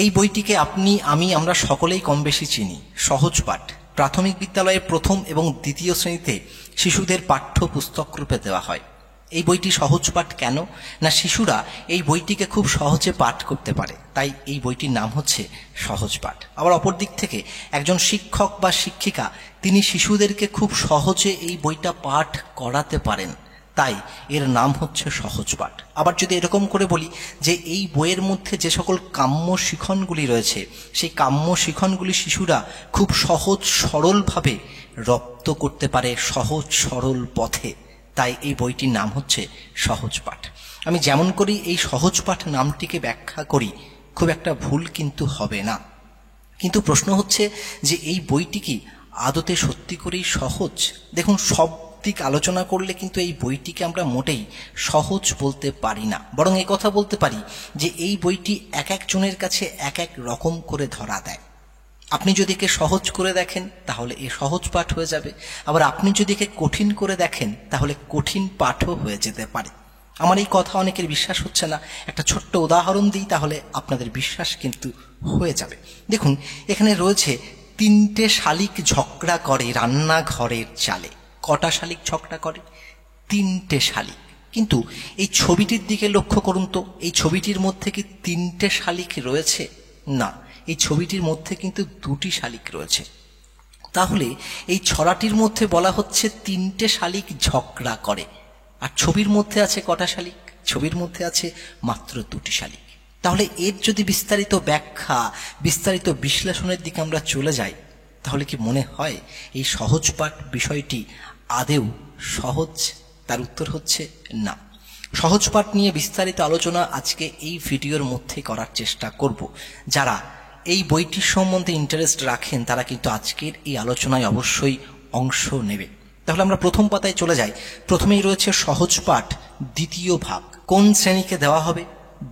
এই বইটিকে আমরা সকলেই কম বেশি চিনি। সহজ পাঠ প্রাথমিক বিদ্যালয়ের প্রথম এবং দ্বিতীয় শ্রেণীতে শিশুদের পাঠ্যপুস্তক রূপে দেওয়া হয়। এই বইটি সহজ পাঠ কেন না, শিশুরা এই বইটিকে খুব সহজে পাঠ করতে পারে, তাই এই বইটির নাম হচ্ছে সহজ পাঠ। আবার অপর দিক থেকে একজন শিক্ষক বা শিক্ষিকা তিনি শিশুদেরকে খুব সহজে এই বইটা পাঠ করাতে পারেন, তাই এর নাম হচ্ছে সহজ পাঠ। আবার যদি এরকম করে বলি যে এই বইয়ের মধ্যে যে সকল কাম্য শিখনগুলি রয়েছে, সেই কাম্য শিখনগুলি শিশুরা খুব সহজ সরলভাবে রপ্ত করতে পারে সহজ সরল পথে, তাই এই বইটির নাম হচ্ছে সহজ পাঠ। আমি যেমন করি এই সহজ পাঠ নামটিকে ব্যাখ্যা করি, খুব একটা ভুল কিন্তু হবে না। কিন্তু প্রশ্ন হচ্ছে যে এই বইটি কি আদতে সত্যি করেই সহজ? দেখুন, সব দিক আলোচনা করলে কিন্তু এই বইটিকে আমরা মোটেই সহজ বলতে পারি না, বরং এই কথা বলতে পারি যে এই বইটি এক একজনের কাছে এক এক রকম করে ধরা দেয়। আপনি যদি একে সহজ করে দেখেন তাহলে এ সহজ পাঠ হয়ে যাবে, আবার আপনি যদি একে কঠিন করে দেখেন তাহলে কঠিন পাঠও হয়ে যেতে পারে। আমার এই কথা অনেকের বিশ্বাস হচ্ছে না, একটা ছোট্ট উদাহরণ দিই তাহলে আপনাদের বিশ্বাস কিন্তু হয়ে যাবে। দেখুন, এখানে রয়েছে 3টে শালিক ঝগড়া করে রান্নাঘরের চালে। কটা শালিক ঝগড়া করে? 3টে শালিক। কিন্তু এই ছবিটির দিকে লক্ষ্য করুন তো, এই ছবিটির মধ্যে কি 3টে শালিক রয়েছে? না, এই ছবিটির মধ্যে কিন্তু 2টি শালিক রয়েছে। তাহলে এই ছড়াটির মধ্যে বলা হচ্ছে 3টে শালিক ঝগড়া করে, আর ছবির মধ্যে আছে কটা শালিক? ছবির মধ্যে আছে মাত্র 2টি শালিক। তাহলে এর যদি বিস্তারিত ব্যাখ্যা, বিস্তারিত বিশ্লেষণের দিকে আমরা চলে যাই, তাহলে কি মনে হয় এই সহজ পাঠ বিষয়টি আদেও সহজ? তার উত্তর হচ্ছে না। সহজ পাঠ নিয়ে বিস্তারিত আলোচনা আজকে এই ভিডিওর মধ্যে করার চেষ্টা করব। যারা এই বইটির সম্বন্ধে ইন্টারেস্ট রাখেন তারা কিন্তু আজকের এই আলোচনায় অবশ্যই অংশ নেবে। তাহলে আমরা প্রথম পাতায় চলে যাই। প্রথমেই রয়েছে সহজ পাঠ দ্বিতীয় ভাগ। কোন শ্রেণীকে দেওয়া হবে?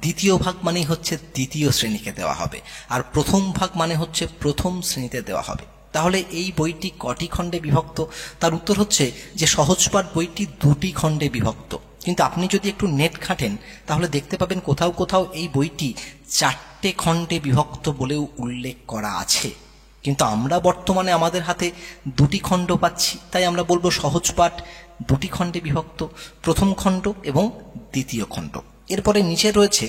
দ্বিতীয় ভাগ মানে হচ্ছে দ্বিতীয় শ্রেণীকে দেওয়া হবে, আর প্রথম ভাগ মানে হচ্ছে প্রথম শ্রেণীতে দেওয়া হবে। তাহলে এই বইটি কটি খণ্ডে বিভক্ত? তার উত্তর হচ্ছে যে সহজ পাঠ বইটি 2টি খণ্ডে বিভক্ত। কিন্তু আপনি যদি একটু নেট ঘাঁটেন তাহলে দেখতে পাবেন কোথাও কোথাও এই বইটি 4টে খণ্ডে বিভক্ত বলেও উল্লেখ করা আছে। কিন্তু আমরা বর্তমানে আমাদের হাতে 2টি খণ্ড পাচ্ছি, তাই আমরা বলবো সহজ পাঠ 2টি খণ্ডে বিভক্ত, প্রথম খণ্ড এবং দ্বিতীয় খণ্ড। এরপরে নিচে রয়েছে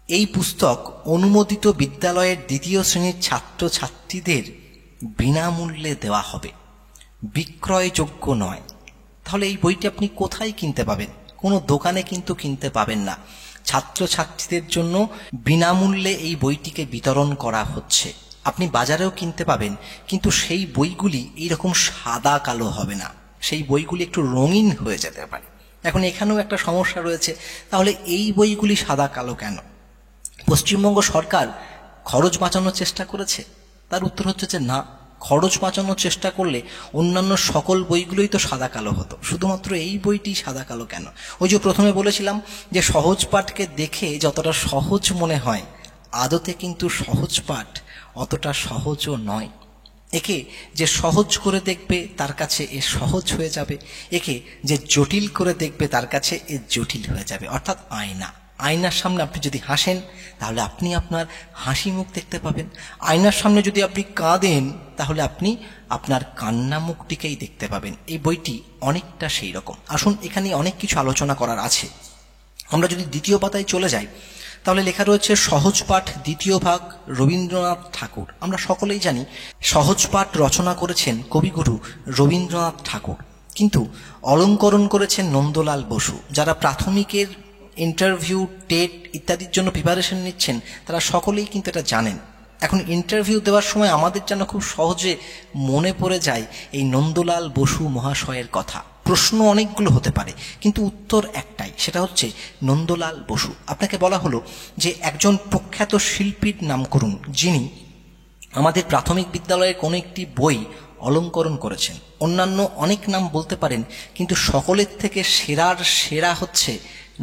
এই পুস্তক অনুমোদিত বিদ্যালয়ের দ্বিতীয় শ্রেণীর ছাত্রছাত্রীদের বিনামূল্যে দেওয়া হবে, বিক্রয়যোগ্য নয়। তাহলে এই বইটি আপনি কোথায় কিনতে পাবেন? কোনো দোকানে কিন্তু কিনতে পাবেন না। ছাত্রছাত্রীদের জন্য বিনামূল্যে এই বইটিকে বিতরণ করা হচ্ছে। আপনি বাজারেও কিনতে পাবেন, কিন্তু সেই বইগুলি এইরকম সাদা কালো হবে না, সেই বইগুলি একটু রঙিন হয়ে যেতে পারে। এখন এখানেও একটা সমস্যা রয়েছে, তাহলে এই বইগুলি সাদা কালো কেন? পশ্চিমবঙ্গ সরকার খরচ বাঁচানোর চেষ্টা করেছে? তার উত্তর হচ্ছে যে না, খরচ বাঁচানোর চেষ্টা করলে অন্যান্য সকল বইগুলোই তো সাদা কালো হতো, শুধুমাত্র এই বইটি সাদা কালো কেন? ওই যে প্রথমে বলেছিলাম যে সহজ পাঠকে দেখে যতটা সহজ মনে হয়, আদতে কিন্তু সহজ পাঠ অতটা সহজও নয়। একে যে সহজ করে দেখবে তার কাছে এ সহজ হয়ে যাবে, একে যে জটিল করে দেখবে তার কাছে এ জটিল হয়ে যাবে। অর্থাৎ আয়নার সামনে আপনি যদি হাসেন তাহলে আপনি আপনার হাসি মুখ দেখতে পাবেন, আয়নার সামনে যদি আপনি কাঁদেন তাহলে আপনি আপনার কান্না মুখটিকেই দেখতে পাবেন। এই বইটি অনেকটা সেই রকম। আসুন, এখানে অনেক কিছু আলোচনা করার আছে। আমরা যদি দ্বিতীয় পাতায় চলে যাই তাহলে লেখা রয়েছে সহজ পাঠ দ্বিতীয় ভাগ রবীন্দ্রনাথ ঠাকুর। আমরা সকলেই জানি সহজ পাঠ রচনা করেছেন কবিগুরু রবীন্দ্রনাথ ঠাকুর, কিন্তু অলংকরণ করেছেন নন্দলাল বসু। যারা প্রাথমিকের ইন্টারভিউ, টেট ইত্যাদির জন্য প্রিপারেশন নিচ্ছেন তারা সকলেই কিন্তু এটা জানেন। এখন ইন্টারভিউ দেওয়ার সময় আমাদের যেন খুব সহজে মনে পড়ে যায় এই নন্দলাল বসু মহাশয়ের কথা। প্রশ্ন অনেকগুলো হতে পারে কিন্তু উত্তর একটাই, সেটা হচ্ছে নন্দলাল বসু। আপনাকে বলা হলো যে একজন প্রখ্যাত শিল্পীর নাম করুন যিনি আমাদের প্রাথমিক বিদ্যালয়ের কোনো একটি বই অলংকরণ করেছেন। অন্যান্য অনেক নাম বলতে পারেন, কিন্তু সকলের থেকে সেরার সেরা হচ্ছে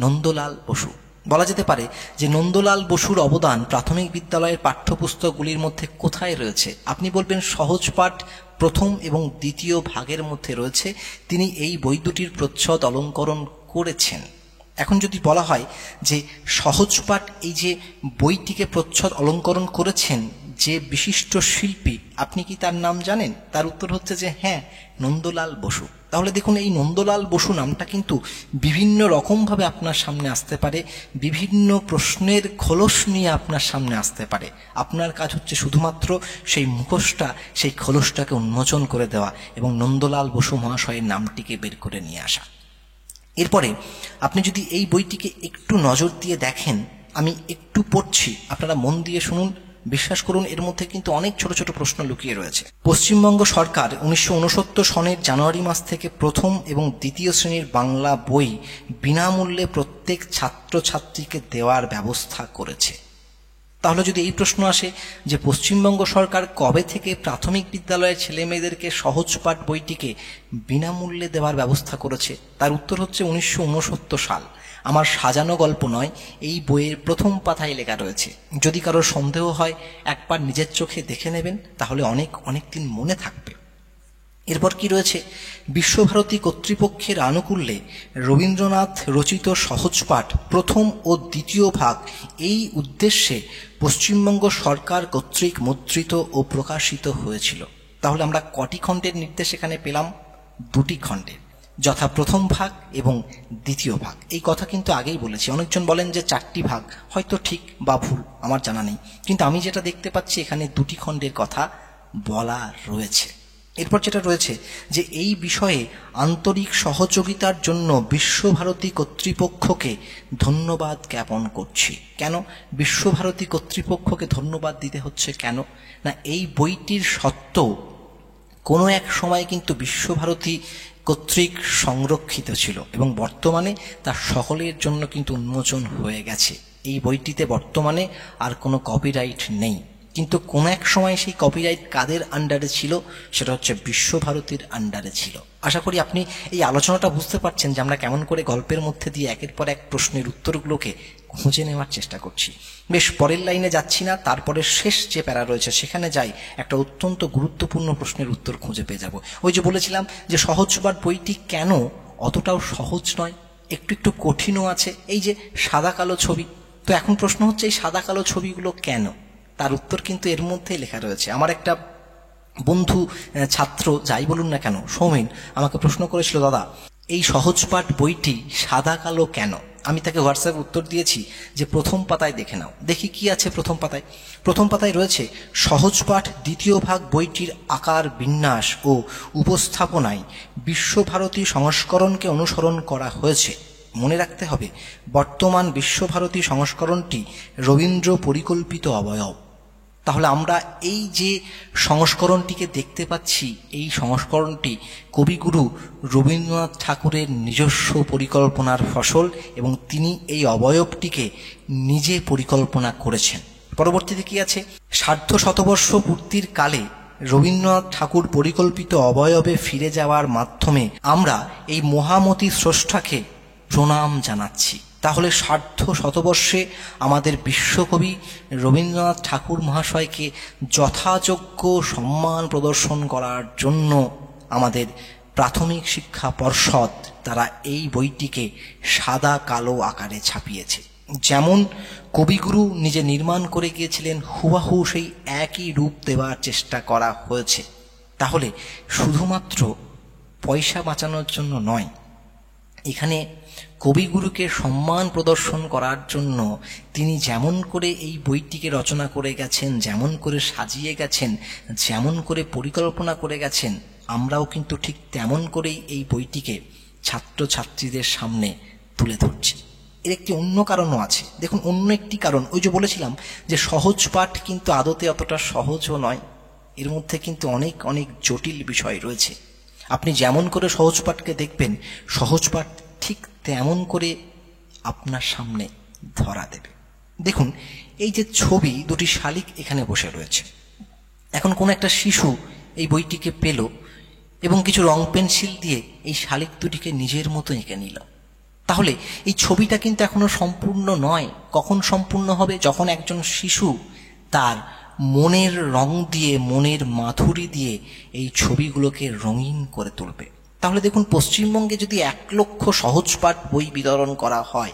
নন্দলাল বসু। বলা যেতে পারে যে নন্দলাল বসুর অবদান প্রাথমিক বিদ্যালয়ের পাঠ্যপুস্তকগুলির মধ্যে কোথায় রয়েছে? আপনি বলবেন সহজ পাঠ প্রথম এবং দ্বিতীয় ভাগের মধ্যে রয়েছে। তিনি এই বই দুটির প্রচ্ছদ অলংকরণ করেছেন। এখন যদি বলা হয় যে সহজপাঠ এই যে বইটিকে প্রচ্ছদ অলঙ্করণ করেছেন যে বিশিষ্ট শিল্পী, আপনি কি তার নাম জানেন? তার উত্তর হচ্ছে যে হ্যাঁ, নন্দলাল বসু। তাহলে দেখুন, এই নন্দলাল বসু নামটা কিন্তু বিভিন্ন রকমভাবে আপনার সামনে আসতে পারে, বিভিন্ন প্রশ্নের খোলস নিয়ে আপনার সামনে আসতে পারে। আপনার কাজ হচ্ছে শুধুমাত্র সেই মুখোশটা, সেই খোলসটাকে উন্মোচন করে দেওয়া এবং নন্দলাল বসু মহাশয়ের নামটিকে বের করে নিয়ে আসা। এরপরে আপনি যদি এই বইটিকে একটু নজর দিয়ে দেখেন, আমি একটু পড়ছি, আপনারা মন দিয়ে শুনুন, বিশ্বাস করুন এর মধ্যে কিন্তু অনেক ছোট ছোট প্রশ্ন লুকিয়ে রয়েছে। পশ্চিমবঙ্গ সরকার 1969 সনের জানুয়ারি মাস থেকে প্রথম এবং দ্বিতীয় শ্রেণীর বাংলা বই বিনামূল্যে প্রত্যেক ছাত্রছাত্রীকে দেওয়ার ব্যবস্থা করেছে। তাহলে যদি এই প্রশ্ন আসে যে পশ্চিমবঙ্গ সরকার কবে থেকে প্রাথমিক বিদ্যালয়ের ছেলেমেয়েদেরকে সহজপাঠ বইটিকে বিনামূল্যে দেওয়ার ব্যবস্থা করেছে, তার উত্তর হচ্ছে 1969 সাল। আমার সাজানো গল্প নয়, এই বইয়ের প্রথম পাতায় লেখা রয়েছে। যদি কারোর সন্দেহ হয় একবার নিজের চোখে দেখে নেবেন, তাহলে অনেক দিন মনে থাকবে। এরপর কি রয়েছে? বিশ্বভারতী কর্তৃপক্ষের আনুকূল্যে রবীন্দ্রনাথ রচিত সহজপাঠ প্রথম ও দ্বিতীয় ভাগ এই উদ্দেশ্যে পশ্চিমবঙ্গ সরকার কর্তৃক মুদ্রিত ও প্রকাশিত হয়েছিল। তাহলে আমরা কটি খণ্ডের নির্দেশ এখানে পেলাম? 2টি খণ্ডের, যথা প্রথম ভাগ এবং দ্বিতীয় ভাগ। এই কথা কিন্তু আগেই বলেছি। অনেকজন বলেন যে 4টি ভাগ, হয়তো ঠিক বা ভুল আমার জানা নেই, কিন্তু আমি যেটা দেখতে পাচ্ছি এখানে 2টি খণ্ডের কথা বলা রয়েছে। এরপর যেটা রয়েছে যে এই বিষয়ে আন্তরিক সহযোগিতার জন্য বিশ্বভারতী কর্তৃপক্ষকে ধন্যবাদ জ্ঞাপন করছি। কেন বিশ্বভারতী কর্তৃপক্ষকে ধন্যবাদ দিতে হচ্ছে? কেন না, এই বইটির সত্ত্ব কোনো এক সময় কিন্তু বিশ্বভারতী কর্তৃক সংরক্ষিত ছিল এবং বর্তমানে তা সকলের জন্য কিন্তু উন্মোচন হয়ে গেছে। এই বইটিতে বর্তমানে আর কোনো কপিরাইট নেই, কিন্তু কোন এক সময় সেই কপিরাইট কাদের আন্ডারে ছিল? সেটা হচ্ছে বিশ্বভারতীর আন্ডারে ছিল। আশা করি আপনি এই আলোচনাটা বুঝতে পারছেন যে আমরা কেমন করে গল্পের মধ্যে দিয়ে একের পর এক প্রশ্নের উত্তরগুলোকে খুঁজে নেওয়ার চেষ্টা করছি। বেশ, পরের লাইনে যাচ্ছি না, তারপরে শেষ যে প্যারা রয়েছে সেখানে যাই, একটা অত্যন্ত গুরুত্বপূর্ণ প্রশ্নের উত্তর খুঁজে পেয়ে যাব। ওই যে বলেছিলাম যে সহজপাঠ বইটি কেন অতটাও সহজ নয়, একটু কঠিনও আছে। এই যে সাদা কালো ছবি, তো এখন প্রশ্ন হচ্ছে এই সাদা কালো ছবিগুলো কেন? তার উত্তর কিন্তু এর মধ্যেই লেখা রয়েছে। আমার একটা বন্ধু, ছাত্র যাই বলুন না কেন, সৌমেন, আমাকে প্রশ্ন করেছিল, দাদা এই সহজপাঠ বইটি সাদা কালো কেন? আমি তাকে হোয়াটসঅ্যাপ উত্তর দিয়েছি যে প্রথম পাতায় দেখে নাও। দেখি কি আছে প্রথম পাতায়। প্রথম পাতায় রয়েছে সহজপাঠ দ্বিতীয় ভাগ বইটির আকার, বিন্যাস ও উপস্থাপনায় বিশ্বভারতী সংস্করণকে অনুসরণ করা হয়েছে। মনে রাখতে হবে, বর্তমান বিশ্বভারতী সংস্করণটি রবীন্দ্র পরিকল্পিত অবয়ব। তাহলে আমরা এই যে সংস্করণটিকে দেখতে পাচ্ছি, এই সংস্করণটি কবিগুরু রবীন্দ্রনাথ ঠাকুরের নিজস্ব পরিকল্পনার ফসল এবং তিনি এই অবয়বটিকে নিজে পরিকল্পনা করেছেন। পরবর্তীতে কি আছে? সার্ধ শতবর্ষ পূর্তির কালে রবীন্দ্রনাথ ঠাকুর পরিকল্পিত অবয়বে ফিরে যাওয়ার মাধ্যমে আমরা এই মহামতি স্রষ্টাকে প্রণাম জানাচ্ছি। তাহলে সার্ধ শতবর্ষে আমাদের বিশ্বকবি রবীন্দ্রনাথ ঠাকুর মহাশয়কে যথাযোগ্য সম্মান প্রদর্শন করার জন্য আমাদের প্রাথমিক শিক্ষা পর্ষদ তারা এই বইটিকে সাদা কালো আকারে ছাপিয়েছে। যেমন কবিগুরু নিজে নির্মাণ করে গিয়েছিলেন, হুবাহু সেই একই রূপ দেওয়ার চেষ্টা করা হয়েছে। তাহলে শুধুমাত্র পয়সা বাঁচানোর জন্য নয়, এখানে কবিগুরুকে সম্মান প্রদর্শন করার জন্য তিনি যেমন করে এই বইটিকে রচনা করে গেছেন, যেমন করে সাজিয়ে গেছেন, যেমন করে পরিকল্পনা করে গেছেন, আমরাও কিন্তু ঠিক তেমন করেই এই বইটিকে ছাত্রছাত্রীদের সামনে তুলে ধরছি। এর একটি অন্য কারণও আছে। দেখুন, অন্য একটি কারণ, ওই যে বলেছিলাম যে সহজ পাঠ কিন্তু আদতে অতটা সহজও নয়, এর মধ্যে কিন্তু অনেক জটিল বিষয় রয়েছে। আপনি যেমন করে সহজ পাঠকে দেখবেন, সহজ পাঠ ঠিক তেমন করে আপনার সামনে ধরা দেবে। দেখুন, এই যে ছবি, 2টি শালিক এখানে বসে রয়েছে। এখন কোন একটা শিশু এই বইটিকে পেল এবং কিছু রং পেন্সিল দিয়ে এই শালিক দুটিকে নিজের মতো এঁকে নিল। তাহলে এই ছবিটা কিন্তু এখনো সম্পূর্ণ নয়। কখন সম্পূর্ণ হবে? যখন একজন শিশু তার মনের রং দিয়ে, মনের মাধুরী দিয়ে এই ছবিগুলোকে রঙিন করে তুলবে। তাহলে দেখুন, পশ্চিমবঙ্গে যদি 1,00,000 সহজ পাঠ বই বিতরণ করা হয়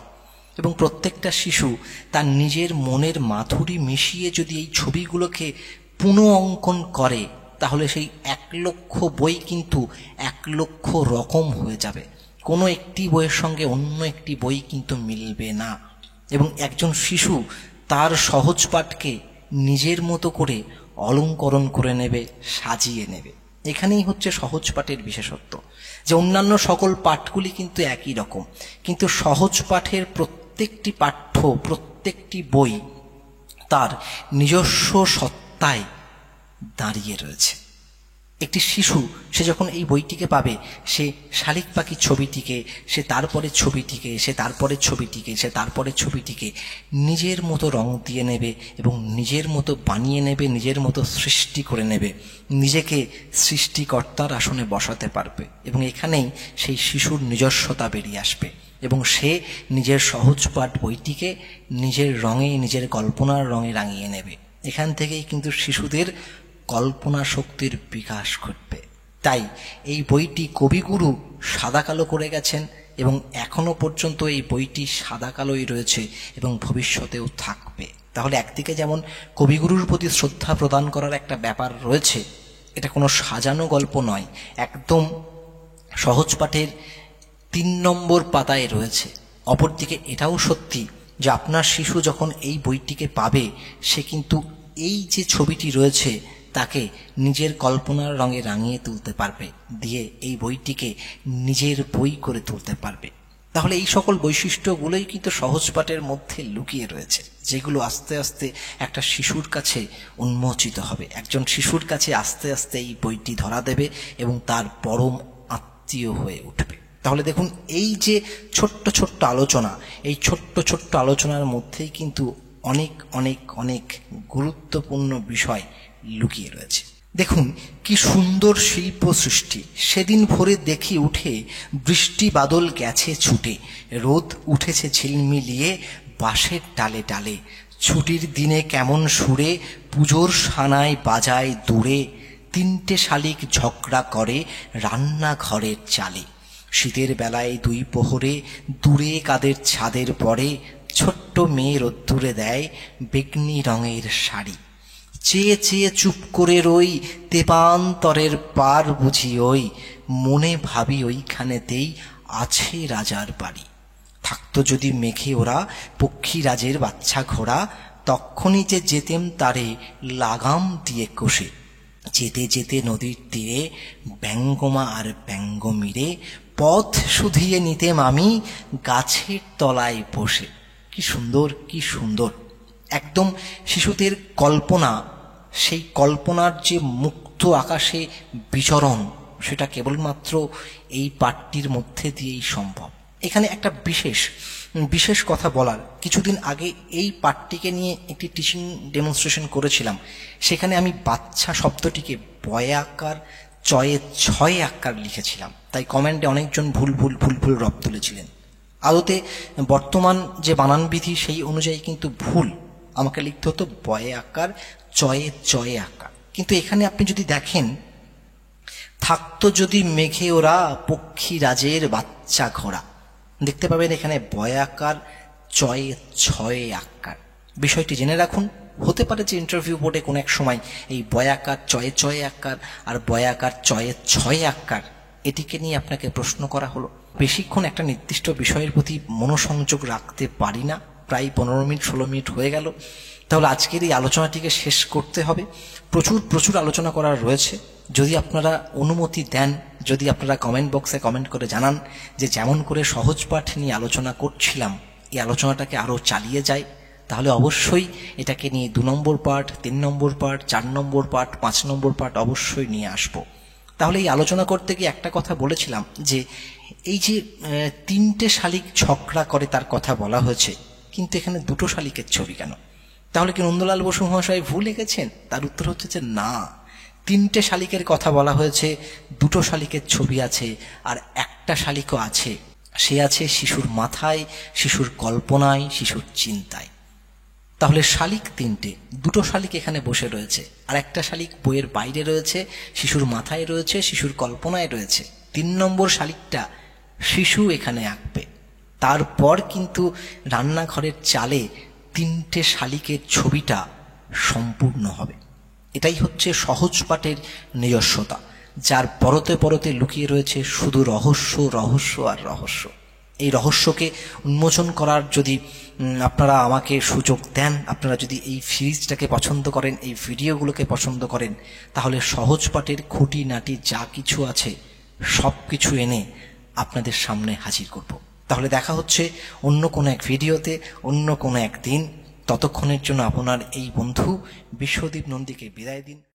এবং প্রত্যেকটা শিশু তার নিজের মনের মাধুরী মিশিয়ে যদি এই ছবিগুলোকে পুনঃ অঙ্কন করে, তাহলে সেই 1,00,000 বই কিন্তু 1,00,000 রকম হয়ে যাবে। কোনো একটি বইয়ের সঙ্গে অন্য একটি বই কিন্তু মিলবে না, এবং একজন শিশু তার সহজ পাঠকে নিজের মতো করে অলংকরণ করে নেবে, সাজিয়ে নেবে। এখানেই হচ্ছে সহজ পাঠের বিশেষত্ব, যে অন্যান্য সকল পাঠগুলি কিন্তু একই রকম, কিন্তু সহজ পাঠের প্রত্যেকটি পাঠ্য, প্রত্যেকটি বই তার নিজস্ব সত্তায় দাঁড়িয়ে রয়েছে। একটি শিশু সে যখন এই বইটিকে পাবে, সে শালিক পাখির ছবিটিকে, সে তারপরের ছবিটিকে, সে তারপরের ছবিটিকে, সে তারপরের ছবিটিকে নিজের মতো রং দিয়ে নেবে এবং নিজের মতো বানিয়ে নেবে, নিজের মতো সৃষ্টি করে নেবে, নিজেকে সৃষ্টিকর্তার আসনে বসাতে পারবে, এবং এখানেই সেই শিশুর নিজস্বতা বেরিয়ে আসবে এবং সে নিজের সহজ পাঠ বইটিকে নিজের রঙে, নিজের কল্পনার রঙে রাঙিয়ে নেবে। এখান থেকেই কিন্তু শিশুদের কল্পনা শক্তির বিকাশ ঘটবে। তাই এই বইটি কবিগুরু সাদা কালো করে গেছেন এবং এখনো পর্যন্ত এই বইটি সাদা কালোই রয়েছে এবং ভবিষ্যতেও থাকবে। তাহলে একদিকে যেমন কবিগুরুর প্রতি শ্রদ্ধা প্রদান করার একটা ব্যাপার রয়েছে, এটা কোনো সাজানো গল্প নয়, একদম সহজ পাঠের 3 নম্বর পাতায় রয়েছে। অপরদিকে এটাও সত্যি যে আপনার শিশু যখন এই বইটিকে পাবে, সে কিন্তু এই যে ছবিটি রয়েছে তাকে নিজের কল্পনার রঙে রাঙিয়ে তুলতে পারবে, দিয়ে এই বইটিকে নিজের বই করে তুলতে পারবে। তাহলে এই সকল বৈশিষ্ট্যগুলোই কিন্তু সহজ পাঠের মধ্যে লুকিয়ে রয়েছে, যেগুলো আস্তে আস্তে একটা শিশুর কাছে উন্মোচিত হবে। একজন শিশুর কাছে আস্তে আস্তে এই বইটি ধরা দেবে এবং তার পরম আত্মীয় হয়ে উঠবে। তাহলে দেখুন, এই যে ছোট্ট ছোট্ট আলোচনা, এই ছোট্ট ছোট্ট আলোচনার মধ্যেই কিন্তু অনেক অনেক অনেক গুরুত্বপূর্ণ বিষয় লুকিয়ে রয়েছে। দেখুন কি সুন্দর শিল্প সৃষ্টি। সেদিন ভোরে দেখি উঠে, বৃষ্টি বাদল গেছে ছুটে, রোদ উঠেছে ঝিলমিলিয়ে বাঁশের ডালে ডালে। ছুটির দিনে কেমন সুরে পুজোর সানায় বাজায় দূরে, 3টে শালিক ঝগড়া করে রান্নাঘরের চালে। শীতের বেলায় 2 প্রহরে দূরে কাদের ছাদের পরে, ছোট্ট মেয়ে রোদ্দুরে দেয় বেগনি রঙের শাড়ি। চেয়ে চেয়ে চুপ করে রই, তেপান্তরের পার বুঝি ওই, মনে ভাবি ওইখানেতেই আছে রাজার বাড়ি। থাকতো যদি মেঘে ওরা পক্ষীরাজের বাচ্চা ঘোড়া, তখনই যে যেতেম তারে লাগাম দিয়ে কষে। যেতে যেতে নদীর তীরে ব্যঙ্গমা আর ব্যঙ্গমীরে, পথ শুধিয়ে নিতেম আমি গাছের তলায় বসে। কি সুন্দর, কি সুন্দর! একদম শিশুদের কল্পনা, সেই কল্পনার যে মুক্ত আকাশে বিচরণ, সেটা কেবলমাত্র এই পাঠটির মধ্যে দিয়েই সম্ভব। এখানে একটা বিশেষ কথা বলার, কিছুদিন আগে এই পাঠটিকে নিয়ে একটি টিচিং ডেমনস্ট্রেশন করেছিলাম। সেখানে আমি বাচ্চা শব্দটিকে বয়ে আকার চয়ে ছয়ে আকার লিখেছিলাম, তাই কমেন্টে অনেকজন ভুল রব তুলেছিলেন। আদতে বর্তমান যে বানানবিধি সেই অনুযায়ী কিন্তু ভুল, আমাকে লিখতে হতো বয়ে আকার চয়ে আকার। কিন্তু এখানে আপনি যদি দেখেন, থাকতো যদি মেঘে ওরা পক্ষীরাজের বাচ্চা ঘোড়া, দেখতে পাবেন এখানে বয়ে আকার ছয়ে আকার। বিষয়টি জেনে রাখুন, হতে পারে যে ইন্টারভিউ বোর্ডে কোনো এক সময় এই বয়ে আকার ছয়ে আকার আর বয়ে আকার ছয়ে আকার এটিকে নিয়ে আপনাকে প্রশ্ন করা হলো। বেশিক্ষণ একটা নির্দিষ্ট বিষয়ের প্রতি মনোসংযোগ রাখতে পারি না, প্রায় 15 মিনিট 16 মিনিট হয়ে গেল। তাহলে আজকের এই আলোচনাটিকে শেষ করতে হবে। প্রচুর আলোচনা করার রয়েছে। যদি আপনারা অনুমতি দেন, যদি আপনারা কমেন্ট বক্সে কমেন্ট করে জানান যে যেমন করে সহজ পাঠ নিয়ে আলোচনা করছিলাম, এই আলোচনাটাকে আরও চালিয়ে যায়, তাহলে অবশ্যই এটাকে নিয়ে 2 নম্বর পার্ট, 3 নম্বর পার্ট, 4 নম্বর পার্ট, 5 নম্বর পার্ট অবশ্যই নিয়ে আসব। তাহলে এই আলোচনা করতে গিয়ে একটা কথা বলেছিলাম যে এই যে 3টে শালিক ঝগড়া করে তার কথা বলা হয়েছে, কিন্তু এখানে 2টো শালিকের ছবি কেন? তাহলে কি নন্দলাল বসু মহাশয় ভুল লিখেছেন? তার উত্তর হচ্ছে যে না, 3টে শালিকের কথা বলা হয়েছে, 2টো শালিকের ছবি আছে, আর একটা শালিকও আছে, সে আছে শিশুর মাথায়, শিশুর কল্পনায়, শিশুর চিন্তায়। তাহলে শালিক 3টে, 2টো শালিক এখানে বসে রয়েছে, আর একটা শালিক বইয়ের বাইরে রয়েছে, শিশুর মাথায় রয়েছে, শিশুর কল্পনায় রয়েছে। 3 নম্বর শালিকটা শিশু এখানে আঁকবে। তারপর কিন্তু রান্নাঘরের চালে 3টে শালিকের ছবিটা সম্পূর্ণ হবে। এটাই হচ্ছে সহজ পাঠের নিজস্বতা, যার পরতে পরতে লুকিয়ে রয়েছে শুধু রহস্য, রহস্য আর রহস্য। এই রহস্যকে উন্মোচন করার যদি আপনারা আমাকে সুযোগ দেন, আপনারা যদি এই সিরিজটাকে পছন্দ করেন, এই ভিডিওগুলোকে পছন্দ করেন, তাহলে সহজ পাঠের খুঁটিনাটি যা কিছু আছে সব কিছু এনে আপনাদের সামনে হাজির করব। তাহলে দেখা হচ্ছে অন্য কোনো এক ভিডিওতে, অন্য কোনো এক দিন। ততক্ষণের জন্য আপনার এই বন্ধু বিশ্বদীপ নন্দীকে বিদায় দিন।